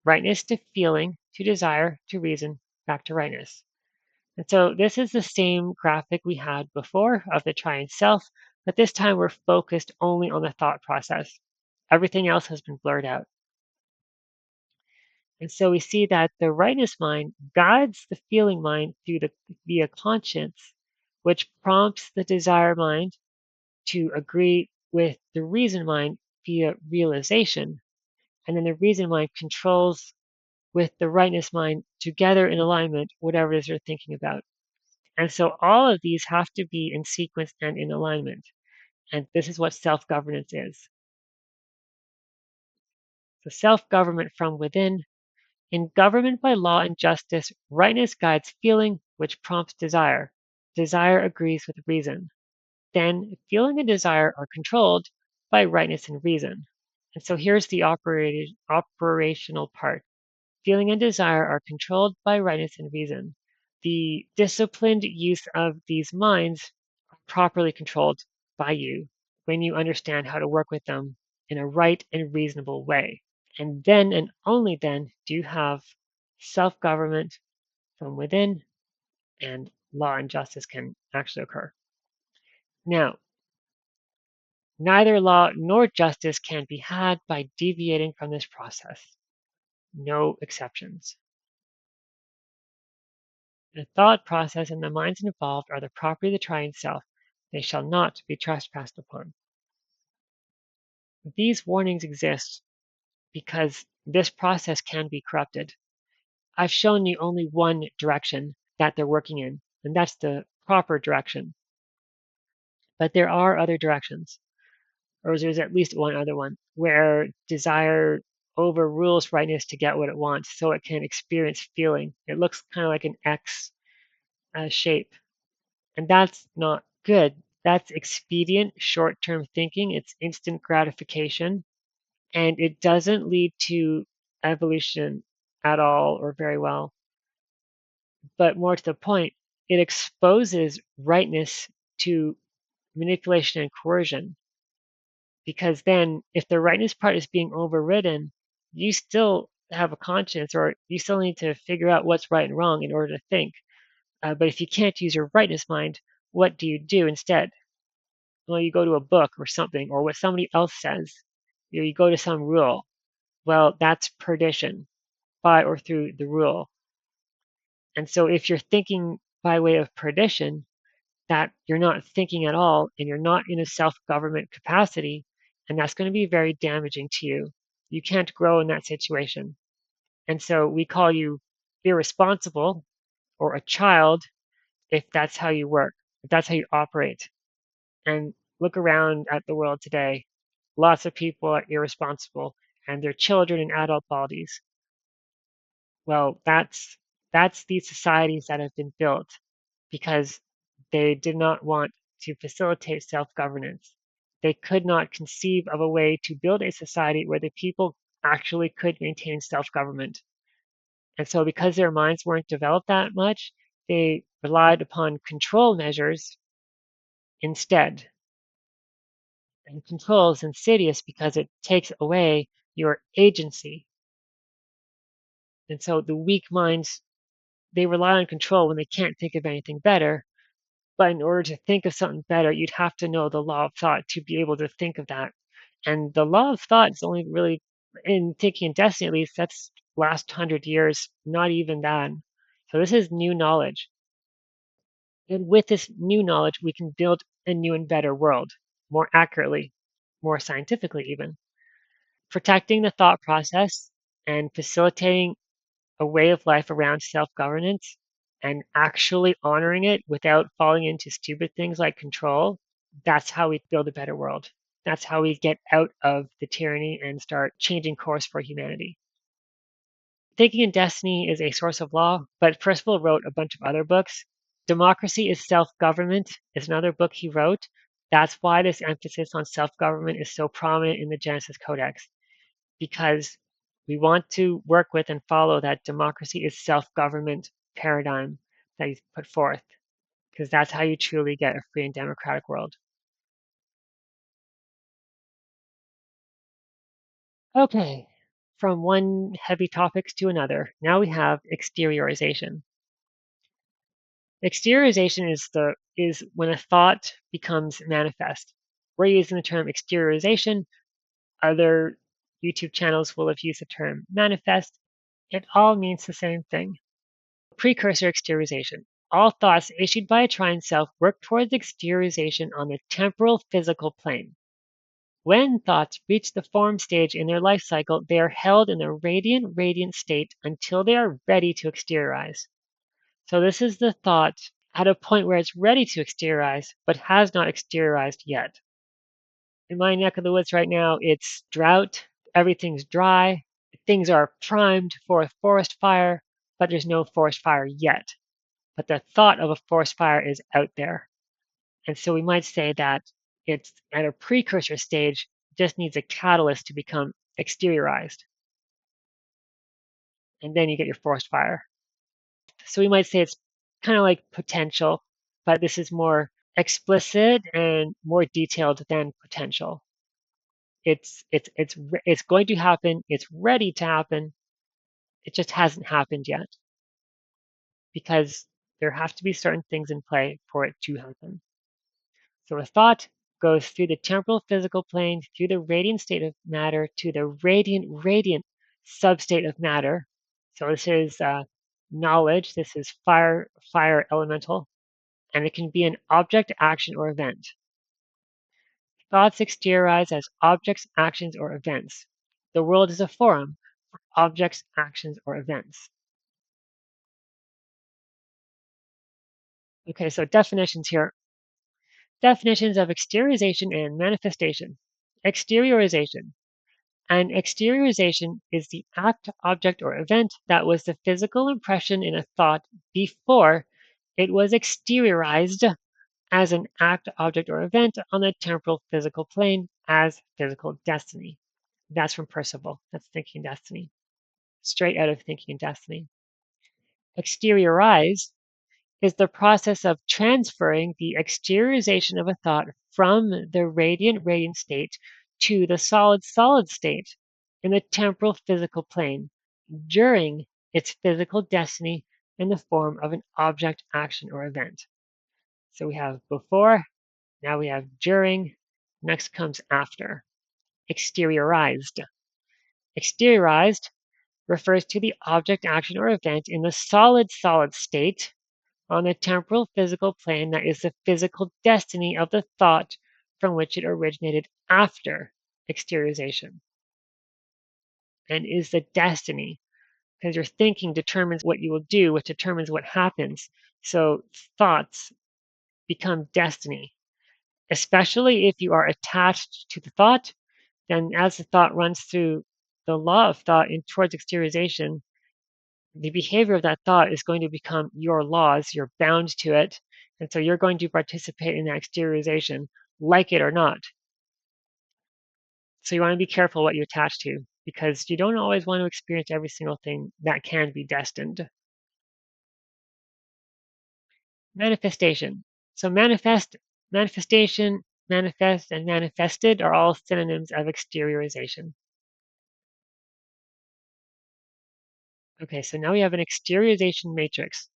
Rightness to feeling, to desire, to reason, back to rightness. And so this is the same graphic we had before of the Triune Self, but this time we're focused only on the thought process. Everything else has been blurred out. And so we see that the rightness mind guides the feeling mind via conscience, which prompts the desire mind to agree with the reason mind via realization. And then the reason mind controls with the rightness mind together in alignment, whatever it is you're thinking about. And so all of these have to be in sequence and in alignment. And this is what self governance is. So self government from within. In government by law and justice, rightness guides feeling, which prompts desire. Desire agrees with reason. Then feeling and desire are controlled by rightness and reason. And so here's the operational part. Feeling and desire are controlled by rightness and reason. The disciplined use of these minds are properly controlled by you when you understand how to work with them in a right and reasonable way. And then and only then do you have self government from within, and law and justice can actually occur. Now, neither law nor justice can be had by deviating from this process. No exceptions. The thought process and the minds involved are the property of the Triune Self. They shall not be trespassed upon. These warnings exist because this process can be corrupted. I've shown you only one direction that they're working in, and that's the proper direction. But there are other directions, or there's at least one other one, where desire overrules rightness to get what it wants so it can experience feeling. It looks kind of like an X shape. And that's not good. That's expedient, short term thinking. It's instant gratification. And it doesn't lead to evolution at all or very well. But more to the point, it exposes rightness to manipulation and coercion. Because then, if the rightness part is being overridden, you still have a conscience or you still need to figure out what's right and wrong in order to think. But if you can't use your rightness mind, what do you do instead? Well, you go to a book or something, or what somebody else says. You go to some rule. Well, that's perdition by or through the rule. And so if you're thinking by way of perdition, that you're not thinking at all and you're not in a self-government capacity, and that's going to be very damaging to you. You can't grow in that situation. And so we call you irresponsible or a child if that's how you work, if that's how you operate. And look around at the world today. Lots of people are irresponsible and they're children in adult bodies. Well, that's these societies that have been built because they did not want to facilitate self-governance. They could not conceive of a way to build a society where the people actually could maintain self-government. And so because their minds weren't developed that much, they relied upon control measures instead. And control is insidious because it takes away your agency. And so the weak minds, they rely on control when they can't think of anything better. But in order to think of something better, you'd have to know the law of thought to be able to think of that. And the law of thought is only really, in thinking and destiny at least, that's last 100 years, not even that. So this is new knowledge. And with this new knowledge, we can build a new and better world more accurately, more scientifically even. Protecting the thought process and facilitating a way of life around self-governance and actually honoring it without falling into stupid things like control, that's how we build a better world. That's how we get out of the tyranny and start changing course for humanity. Thinking in Destiny is a source of law, but Percival wrote a bunch of other books. Democracy is Self-Government is another book he wrote. That's why this emphasis on self-government is so prominent in the Genesis Codex, because we want to work with and follow that democracy is self-government paradigm that he's put forth, because that's how you truly get a free and democratic world. Okay, from one heavy topics to another, now we have exteriorization. Exteriorization is when a thought becomes manifest. We're using the term exteriorization. Other YouTube channels will have used the term manifest. It all means the same thing. Precursor exteriorization. All thoughts issued by a Triune Self work towards exteriorization on the temporal physical plane. When thoughts reach the form stage in their life cycle, they are held in the radiant state until they are ready to exteriorize. So this is the thought at a point where it's ready to exteriorize, but has not exteriorized yet. In my neck of the woods right now, it's drought, everything's dry, things are primed for a forest fire, but there's no forest fire yet. But the thought of a forest fire is out there. And so we might say that it's at a precursor stage, just needs a catalyst to become exteriorized. And then you get your forest fire. So we might say it's kind of like potential, but this is more explicit and more detailed than potential. It's going to happen. It's ready to happen. It just hasn't happened yet because there have to be certain things in play for it to happen. So a thought goes through the temporal physical plane, through the radiant state of matter to the radiant substate of matter. So this is knowledge. This is fire elemental, and it can be an object, action, or event. Thoughts exteriorize as objects, actions, or events. The world is a forum for objects, actions, or events. Okay, so definitions here. Definitions of exteriorization and manifestation. Exteriorization. An exteriorization is the act, object, or event that was the physical impression in a thought before it was exteriorized as an act, object, or event on the temporal physical plane as physical destiny. That's from Percival. That's Thinking Destiny. Straight out of Thinking Destiny. Exteriorize is the process of transferring the exteriorization of a thought from the radiant state to the solid state in the temporal physical plane during its physical destiny in the form of an object, action, or event. So we have before, now we have during, next comes after. Exteriorized. Exteriorized refers to the object, action, or event in the solid state on the temporal physical plane that is the physical destiny of the thought from which it originated after exteriorization, and is the destiny because your thinking determines what you will do, which determines what happens. So thoughts become destiny, especially if you are attached to the thought. Then as the thought runs through the law of thought in towards exteriorization, the behavior of that thought is going to become your laws. You're bound to it. And so you're going to participate in that exteriorization, like it or not. So you want to be careful what you attach to because you don't always want to experience every single thing that can be destined. Manifestation. So manifestation, manifest, and manifested are all synonyms of exteriorization. Okay, so now we have an exteriorization matrix.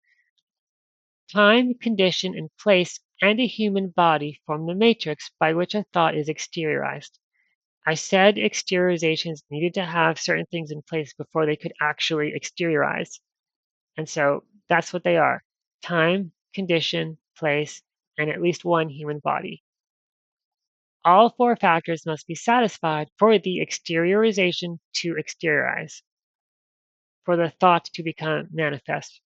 Time, condition, and place and a human body form the matrix by which a thought is exteriorized. I said exteriorizations needed to have certain things in place before they could actually exteriorize. And so that's what they are: time, condition, place, and at least one human body. All four factors must be satisfied for the exteriorization to exteriorize, for the thought to become manifest.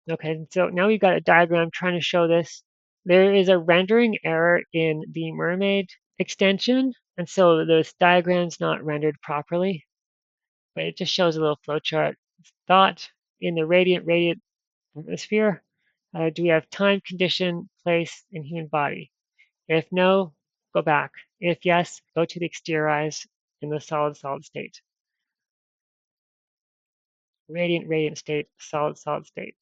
Okay, so now we've got a diagram trying to show this. There is a rendering error in the mermaid extension, and so this diagram's not rendered properly, but it just shows a little flowchart. Thought in the radiant atmosphere. Do we have time, condition, place, and human body? If no, go back. If yes, go to the exteriorize in the solid state. Radiant state, solid state.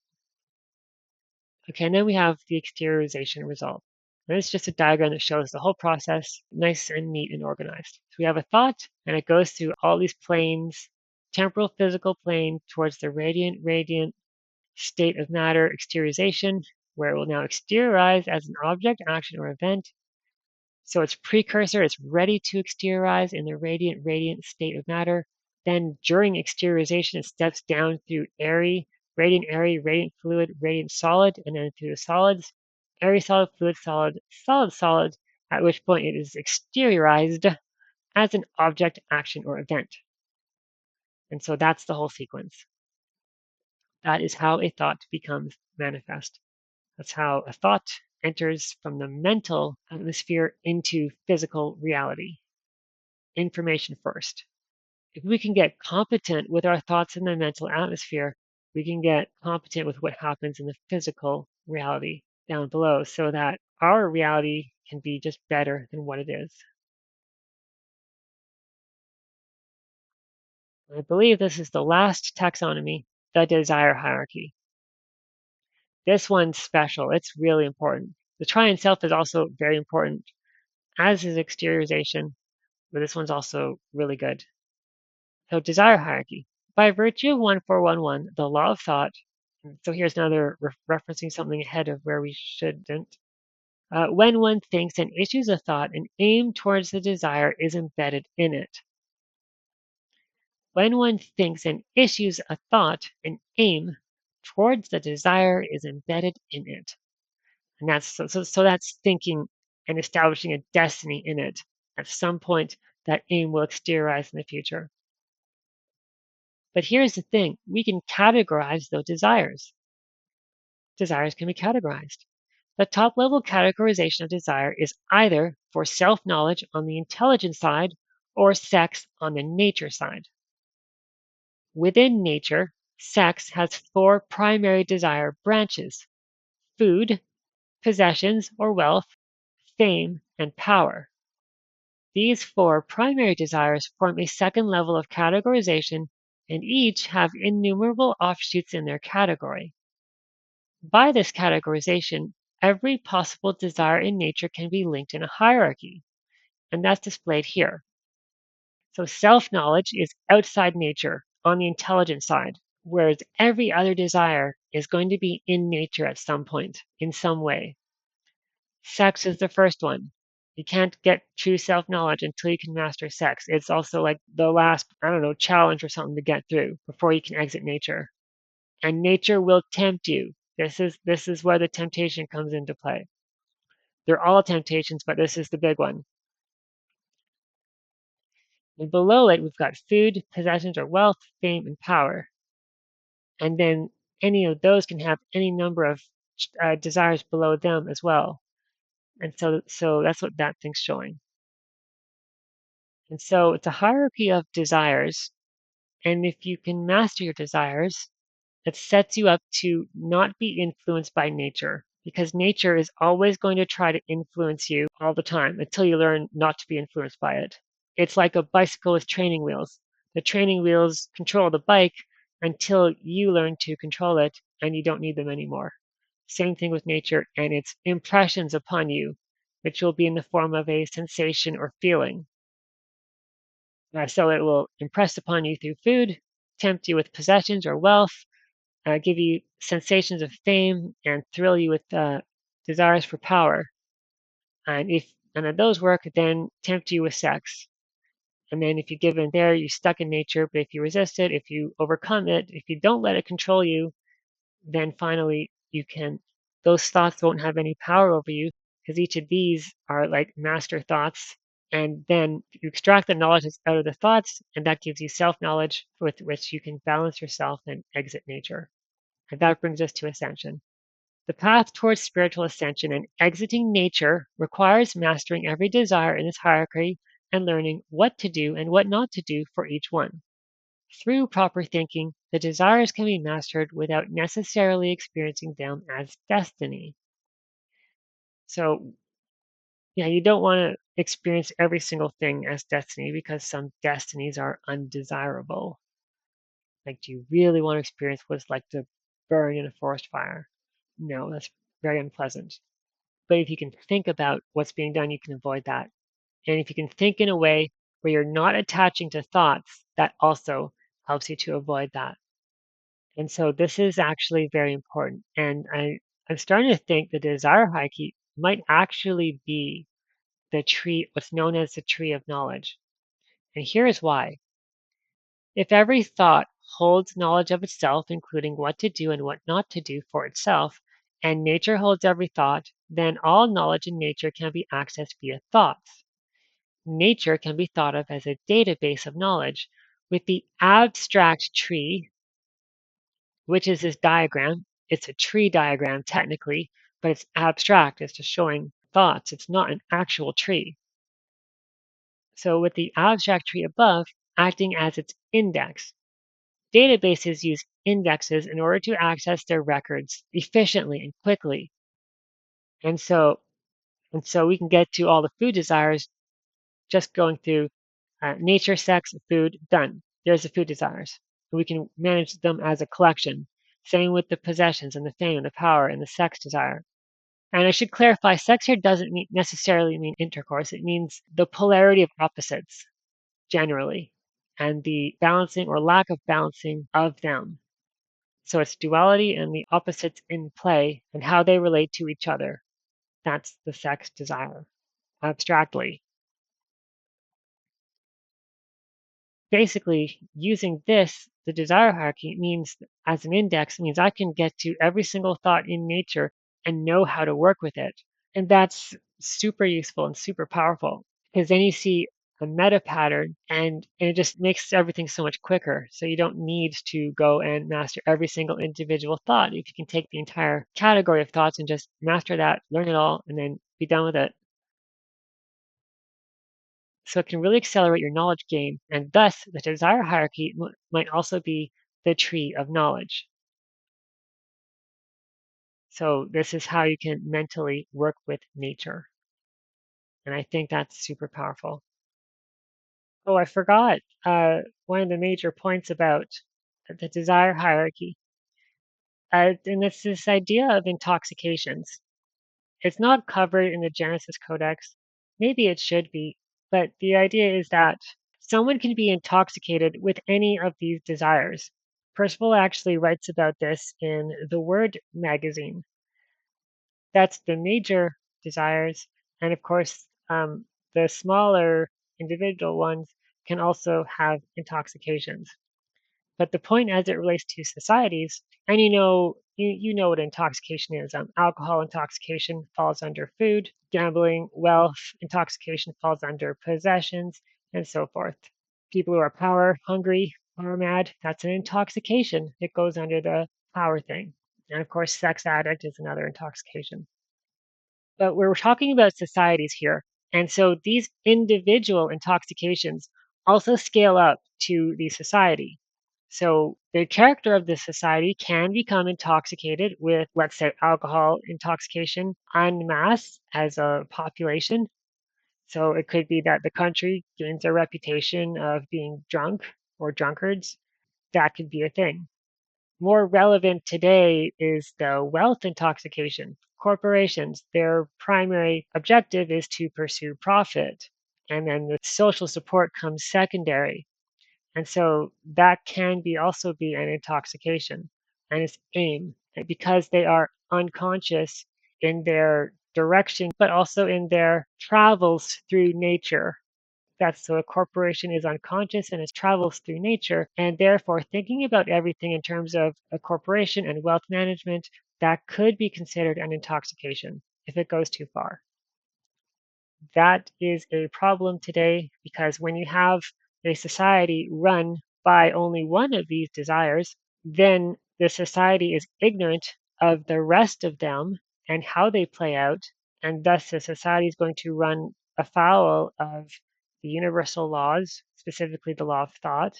Okay, and then we have the exteriorization result. And it's just a diagram that shows the whole process, nice and neat and organized. So we have a thought, and it goes through all these planes, temporal physical plane towards the radiant state of matter exteriorization, where it will now exteriorize as an object, action, or event. So its precursor is ready to exteriorize in the radiant state of matter. Then during exteriorization, it steps down through radiant fluid, radiant solid, and then through the solids, airy solid, fluid solid, solid, at which point it is exteriorized as an object, action, or event. And so that's the whole sequence. That is how a thought becomes manifest. That's how a thought enters from the mental atmosphere into physical reality. Information first. If we can get competent with our thoughts in the mental atmosphere, we can get competent with what happens in the physical reality down below so that our reality can be just better than what it is. I believe this is the last taxonomy, the desire hierarchy. This one's special. It's really important. The Triune Self is also very important, as is exteriorization, but this one's also really good. So desire hierarchy. By virtue of 1411, the law of thought, so here's another referencing something ahead of where we shouldn't. When one thinks and issues a thought, an aim towards the desire is embedded in it. When one thinks and issues a thought, an aim towards the desire is embedded in it. And that's so that's thinking and establishing a destiny in it. At some point, that aim will exteriorize in the future. But here's the thing, we can categorize those desires. Desires can be categorized. The top level categorization of desire is either for self-knowledge on the intelligence side or sex on the nature side. Within nature, sex has four primary desire branches: food, possessions or wealth, fame, and power. These four primary desires form a second level of categorization and each have innumerable offshoots in their category. By this categorization, every possible desire in nature can be linked in a hierarchy, and that's displayed here. So self-knowledge is outside nature on the intelligence side, whereas every other desire is going to be in nature at some point, in some way. Sex is the first one. You can't get true self-knowledge until you can master sex. It's also like the last, I don't know, challenge or something to get through before you can exit nature. And nature will tempt you. This is where the temptation comes into play. They're all temptations, but this is the big one. And below it, we've got food, possessions or wealth, fame, and power. And then any of those can have any number of desires below them as well. And so that's what that thing's showing. And so it's a hierarchy of desires. And if you can master your desires, it sets you up to not be influenced by nature because nature is always going to try to influence you all the time until you learn not to be influenced by it. It's like a bicycle with training wheels. The training wheels control the bike until you learn to control it and you don't need them anymore. Same thing with nature and its impressions upon you, which will be in the form of a sensation or feeling. So it will impress upon you through food, tempt you with possessions or wealth, give you sensations of fame, and thrill you with desires for power. And if none of those work, then tempt you with sex. And then if you give in there, you're stuck in nature. But if you resist it, if you overcome it, if you don't let it control you, then finally you can, those thoughts won't have any power over you because each of these are like master thoughts. And then you extract the knowledge that's out of the thoughts, and that gives you self-knowledge with which you can balance yourself and exit nature. And that brings us to ascension. The path towards spiritual ascension and exiting nature requires mastering every desire in this hierarchy and learning what to do and what not to do for each one. Through proper thinking, the desires can be mastered without necessarily experiencing them as destiny. So, yeah, you don't want to experience every single thing as destiny because some destinies are undesirable. Like, do you really want to experience what it's like to burn in a forest fire? No, that's very unpleasant. But if you can think about what's being done, you can avoid that. And if you can think in a way where you're not attaching to thoughts, that also helps you to avoid that. And so this is actually very important. And I'm starting to think the desire hierarchy might actually be the tree, what's known as the tree of knowledge. And here is why. If every thought holds knowledge of itself, including what to do and what not to do for itself, and nature holds every thought, then all knowledge in nature can be accessed via thoughts. Nature can be thought of as a database of knowledge, with the abstract tree, which is this diagram. It's a tree diagram technically, but it's abstract. It's just showing thoughts. It's not an actual tree. So with the abstract tree above acting as its index, databases use indexes in order to access their records efficiently and quickly. And so we can get to all the food desires just going through nature, sex, food, done. There's the food desires. We can manage them as a collection. Same with the possessions and the fame and the power and the sex desire. And I should clarify, sex here doesn't necessarily mean intercourse. It means the polarity of opposites generally, and the balancing or lack of balancing of them. So it's duality and the opposites in play and how they relate to each other. That's the sex desire, abstractly. Basically, using this, the desire hierarchy means as an index means I can get to every single thought in nature and know how to work with it. And that's super useful and super powerful because then you see a meta pattern and it just makes everything so much quicker. So you don't need to go and master every single individual thought. If you can take the entire category of thoughts and just master that, learn it all, and then be done with it. So it can really accelerate your knowledge gain, and thus the desire hierarchy might also be the tree of knowledge. So this is how you can mentally work with nature. And I think that's super powerful. Oh, I forgot one of the major points about the desire hierarchy. And it's this idea of intoxications. It's not covered in the Genesis Codex. Maybe it should be, but the idea is that someone can be intoxicated with any of these desires. Percival actually writes about this in the Word magazine. That's the major desires, and of course, the smaller individual ones can also have intoxications. But the point as it relates to societies, and you know what intoxication is. Alcohol intoxication falls under food, gambling, wealth intoxication falls under possessions, and so forth. People who are power hungry, power mad, that's an intoxication. It goes under the power thing. And of course, sex addict is another intoxication. But we're talking about societies here. And so these individual intoxications also scale up to the society. So the character of the society can become intoxicated with, let's say, alcohol intoxication en masse as a population. So it could be that the country gains a reputation of being drunk or drunkards. That could be a thing. More relevant today is the wealth intoxication. Corporations, their primary objective is to pursue profit, and then the social support comes secondary. And so that can be also be an intoxication and its aim because they are unconscious in their direction, but also in their travels through nature. That's so a corporation is unconscious and it travels through nature, and therefore thinking about everything in terms of a corporation and wealth management, that could be considered an intoxication if it goes too far. That is a problem today because when you have a society run by only one of these desires, then the society is ignorant of the rest of them and how they play out, and thus the society is going to run afoul of the universal laws, specifically the law of thought,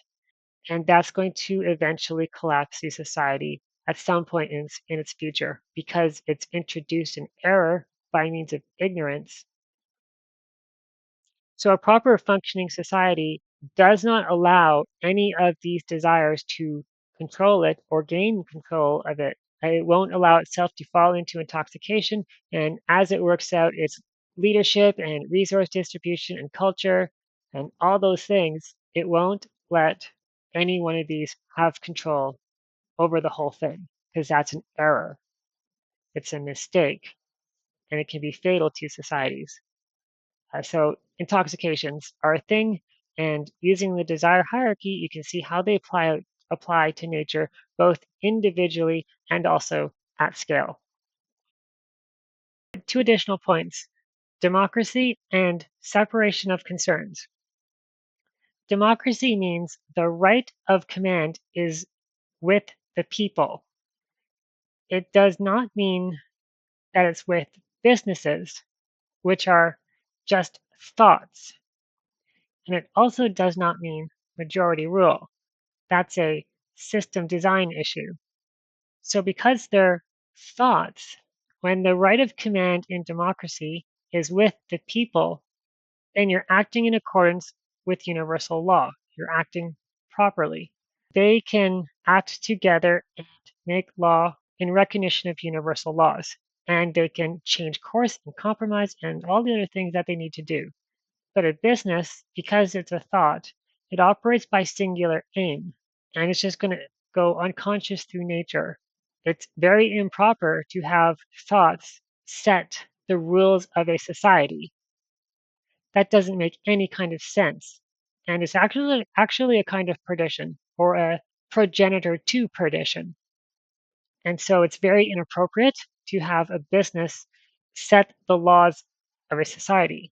and that's going to eventually collapse the society at some point in its future because it's introduced an error by means of ignorance. So a proper functioning society does not allow any of these desires to control it or gain control of it It won't allow itself to fall into intoxication. And as it works out its leadership and resource distribution and culture and all those things, it won't let any one of these have control over the whole thing, because that's an error. It's a mistake, and it can be fatal to societies. So intoxications are a thing, and using the desire hierarchy, you can see how they apply to nature, both individually and also at scale. Two additional points: democracy and separation of concerns. Democracy means the right of command is with the people. It does not mean that it's with businesses, which are just thoughts. And it also does not mean majority rule. That's a system design issue. So because they're thoughts, when the right of command in democracy is with the people, then you're acting in accordance with universal law. You're acting properly. They can act together and make law in recognition of universal laws. And they can change course and compromise and all the other things that they need to do. But a business, because it's a thought, it operates by singular aim, and it's just going to go unconscious through nature. It's very improper to have thoughts set the rules of a society. That doesn't make any kind of sense. And it's actually a kind of perdition, or a progenitor to perdition. And so it's very inappropriate to have a business set the laws of a society,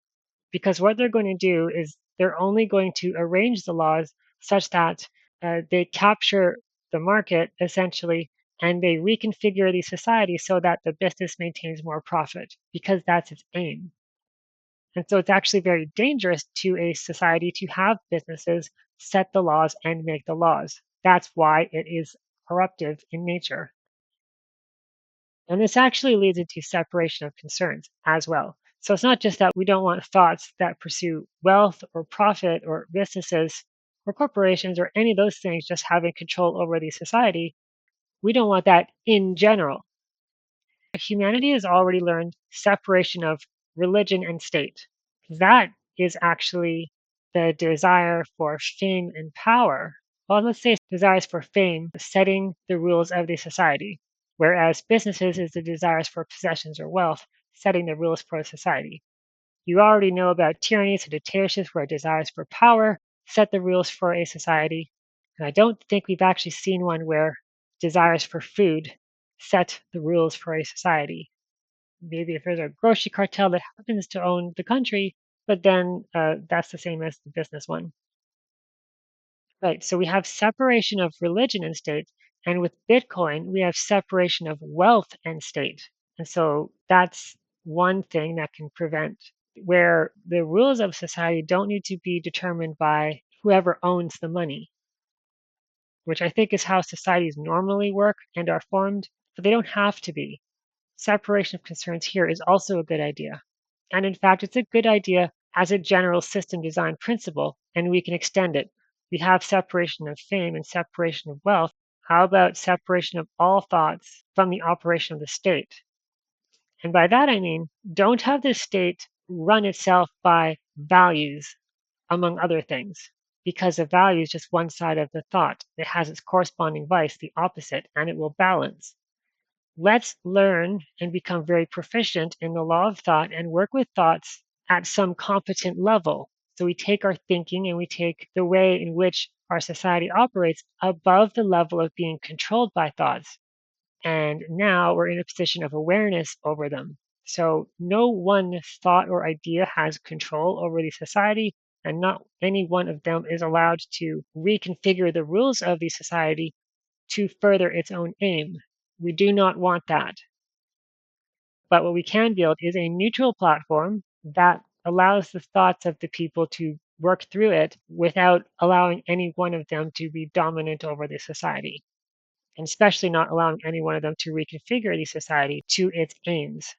because what they're going to do is they're only going to arrange the laws such that they capture the market essentially, and they reconfigure the society so that the business maintains more profit, because that's its aim. And so it's actually very dangerous to a society to have businesses set the laws and make the laws. That's why it is corruptive in nature. And this actually leads into separation of concerns as well. So it's not just that we don't want thoughts that pursue wealth or profit or businesses or corporations or any of those things just having control over the society. We don't want that in general. Humanity has already learned separation of religion and state. That is actually the desire for fame and power. Well, let's say desires for fame setting the rules of the society, whereas businesses is the desires for possessions or wealth setting the rules for a society. You already know about tyrannies and dictatorships where desires for power set the rules for a society. And I don't think we've actually seen one where desires for food set the rules for a society. Maybe if there's a grocery cartel that happens to own the country, but then that's the same as the business one. Right. So we have separation of religion and state. And with Bitcoin, we have separation of wealth and state. And so that's one thing that can prevent, where the rules of society don't need to be determined by whoever owns the money, which I think is how societies normally work and are formed, but they don't have to be. Separation of concerns here is also a good idea. And in fact, it's a good idea as a general system design principle, and we can extend it. We have separation of fame and separation of wealth. How about separation of all thoughts from the operation of the state? And by that I mean, don't have the state run itself by values, among other things, because a value is just one side of the thought. It has its corresponding vice, the opposite, and it will balance. Let's learn and become very proficient in the law of thought and work with thoughts at some competent level. So we take our thinking and we take the way in which our society operates above the level of being controlled by thoughts. And now we're in a position of awareness over them. So no one thought or idea has control over the society, and not any one of them is allowed to reconfigure the rules of the society to further its own aim. We do not want that. But what we can build is a neutral platform that allows the thoughts of the people to work through it without allowing any one of them to be dominant over the society, and especially not allowing any one of them to reconfigure the society to its aims,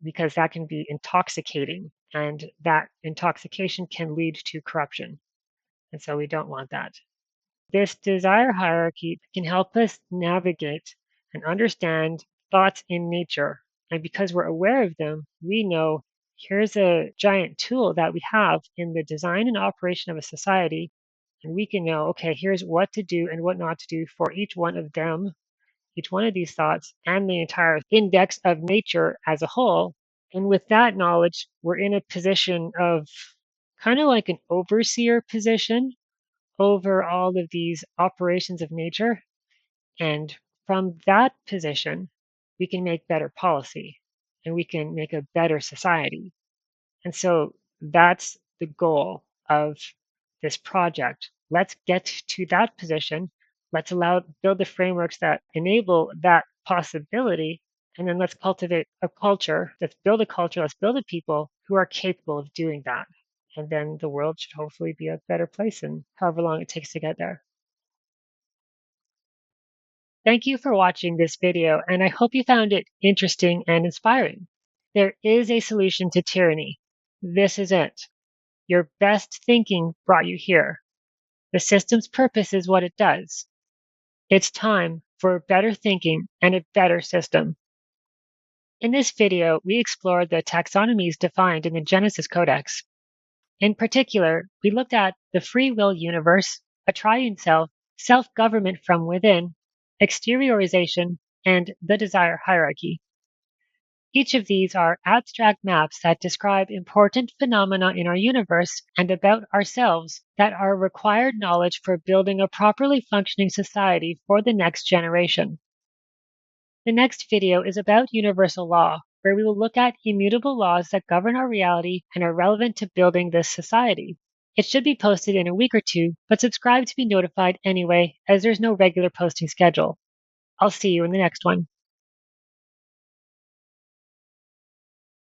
because that can be intoxicating, and that intoxication can lead to corruption. And so we don't want that. This desire hierarchy can help us navigate and understand thoughts in nature. And because we're aware of them, we know here's a giant tool that we have in the design and operation of a society. And we can know, okay, here's what to do and what not to do for each one of them, each one of these thoughts, and the entire index of nature as a whole. And with that knowledge, we're in a position of kind of like an overseer position over all of these operations of nature. And from that position, we can make better policy and we can make a better society. And so that's the goal of this project. Let's get to that position. Let's build the frameworks that enable that possibility. And then let's cultivate a culture. Let's build a culture. Let's build a people who are capable of doing that. And then the world should hopefully be a better place in however long it takes to get there. Thank you for watching this video, and I hope you found it interesting and inspiring. There is a solution to tyranny. This is it. Your best thinking brought you here. The system's purpose is what it does. It's time for better thinking and a better system. In this video, we explored the taxonomies defined in the Genesis Codex. In particular, we looked at the free will universe, a triune self, self-government from within, exteriorization, and the desire hierarchy. Each of these are abstract maps that describe important phenomena in our universe and about ourselves that are required knowledge for building a properly functioning society for the next generation. The next video is about universal law, where we will look at immutable laws that govern our reality and are relevant to building this society. It should be posted in a week or two, but subscribe to be notified anyway, as there's no regular posting schedule. I'll see you in the next one.